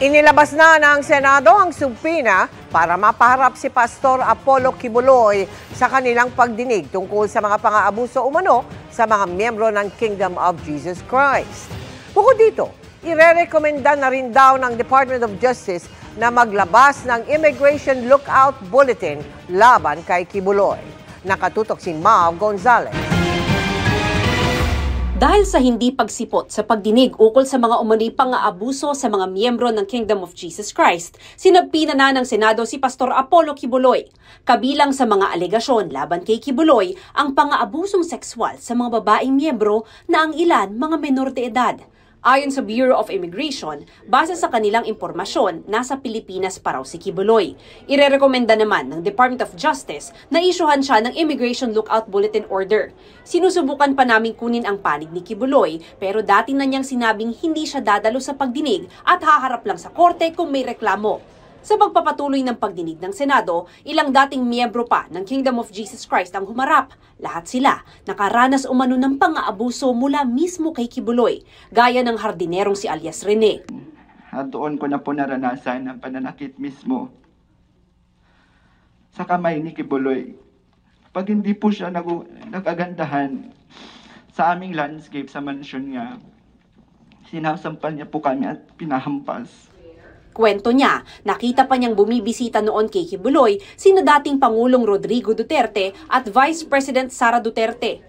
Inilabas na ng Senado ang subpoena para mapaharap si Pastor Apollo Kibuloy sa kanilang pagdinig tungkol sa mga pang-aabuso umano sa mga miyembro ng Kingdom of Jesus Christ. Bukod dito, irerekomenda na rin daw ng Department of Justice na maglabas ng Immigration Lookout Bulletin laban kay Kibuloy. Nakatutok si Mav Gonzalez. Dahil sa hindi pagsipot sa pagdinig ukol sa mga umano'y pang-aabuso sa mga miyembro ng Kingdom of Jesus Christ, sinagpina na ng Senado si Pastor Apollo Kibuloy. Kabilang sa mga alegasyon laban kay Kibuloy ang pang-aabusong sexual sa mga babaeng miyembro na ang ilan mga menor de edad. Ayon sa Bureau of Immigration, base sa kanilang impormasyon, nasa Pilipinas pa raw si Kibuloy. Irerekomenda naman ng Department of Justice na isyuhan siya ng Immigration Lookout Bulletin Order. Sinusubukan pa namin kunin ang panig ni Kibuloy, pero dati na niyang sinabing hindi siya dadalo sa pagdinig at haharap lang sa korte kung may reklamo. Sa pagpapatuloy ng pagdinig ng Senado, ilang dating miyembro pa ng Kingdom of Jesus Christ ang humarap. Lahat sila nakaranas umano ng pang-aabuso mula mismo kay Kibuloy, gaya ng hardinerong si alias Rene. At doon ko na po naranasan ang pananakit mismo sa kamay ni Kibuloy. Pag hindi po siya nagagandahan sa aming landscape sa mansyon niya, sinasampal niya po kami at pinahampas. Kwento niya, nakita pa niyang bumibisita noon kay Kibuloy sina dating Pangulong Rodrigo Duterte at Vice President Sara Duterte.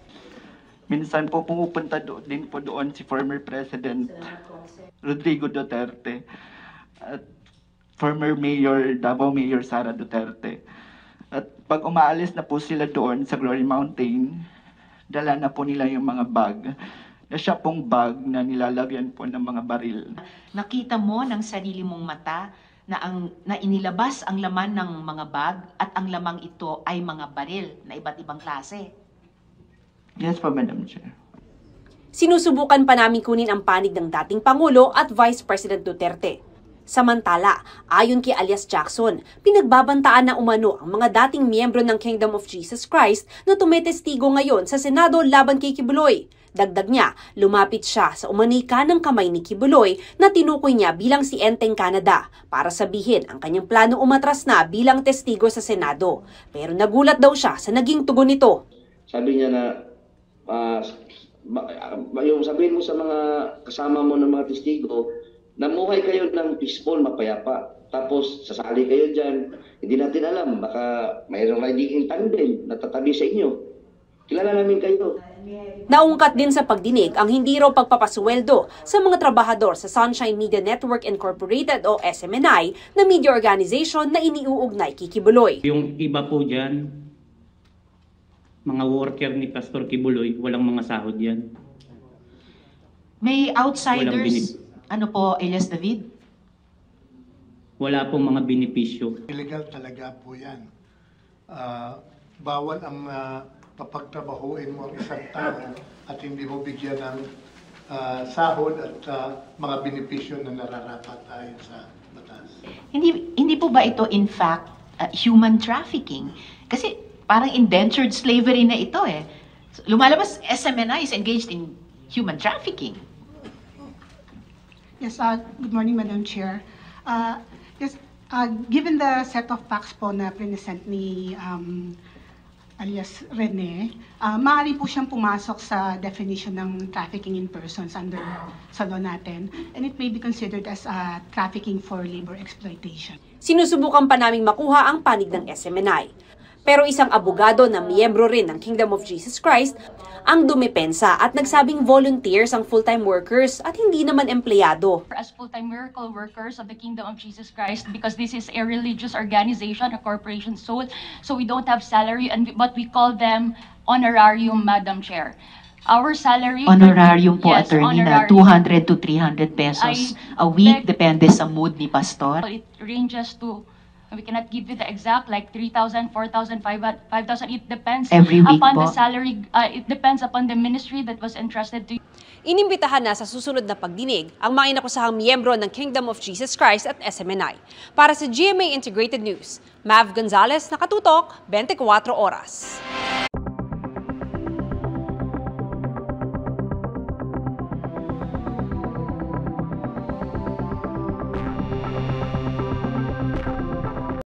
Minsan po pumupunta din po doon si former President Rodrigo Duterte at former Mayor, Davao Mayor Sara Duterte. At pag umaalis na po sila doon sa Glory Mountain, dala na po nila yung mga bag. Na siya pong bag na nilalagyan po ng mga baril. Nakita mo ng sarili mong mata na inilabas ang laman ng mga bag at ang lamang ito ay mga baril na iba't ibang klase. Yes po, Madam Chair. Sinusubukan pa namin kunin ang panig ng dating Pangulo at Vice President Duterte. Samantala, ayon kay alias Jackson, pinagbabantaan na umano ang mga dating miyembro ng Kingdom of Jesus Christ na tumetestigo ngayon sa Senado laban kay Kibuloy. Dagdag niya, lumapit siya sa umanika ng kamay ni Kibuloy na tinukoy niya bilang si Enteng Canada para sabihin ang kanyang plano umatras na bilang testigo sa Senado. Pero nagulat daw siya sa naging tugon nito. Sabi niya na, yung sabihin mo sa mga kasama mo ng mga testigo, namuhay kayo ng peaceful, mapayapa. Tapos sasali kayo dyan. Hindi natin alam, baka mayroong riding in tandem na tatabi sa inyo. Kilala namin kayo. Naungkat din sa pagdinig ang hindi raw pagpapasweldo sa mga trabahador sa Sunshine Media Network Incorporated o SMNI na media organization na iniuugnay kay Kibuloy. Yung iba po dyan, mga worker ni Pastor Kibuloy, walang mga sahod yan. May outsiders, ano po, Elias David? Wala pong mga benepisyo. Illegal talaga po yan. Bawal ang papagtrabahuin mo ang isang tao at hindi mo bigyan ng sahod at mga benepisyo na nararapat ayon sa batas. Hindi po ba ito in fact human trafficking? Kasi parang indentured slavery na ito eh. Lumalabas, SMNI is engaged in human trafficking. Yes, good morning, Madam Chair. Given the set of facts po na present ni alias Rene, maaari po siyang pumasok sa definition ng trafficking in persons under sa law natin, and it may be considered as trafficking for labor exploitation. Sinusubukan pa naming makuha ang panig ng SMNI. Pero isang abogado na miyembro rin ng Kingdom of Jesus Christ ang dumepensa at nagsabing volunteers ang full-time workers at hindi naman empleyado. As full-time miracle workers of the Kingdom of Jesus Christ, because this is a religious organization, a corporation soul, so we don't have salary, but we call them honorarium, Madam Chair. Our salary... Honorarium po, yes, attorney, na 200 to 300 pesos a week, depende sa mood ni Pastor. It ranges to... We cannot give you the exact, like 3,000, 4,000, 5,000. It depends every week upon po. The salary. It depends upon the ministry that was entrusted to you. Inimbitahan na sa susunod na pagdinig ang mga inakusahang miyembro ng Kingdom of Jesus Christ at SMNI. Para sa GMA Integrated News, Mav Gonzalez, nakatutok, 24 oras.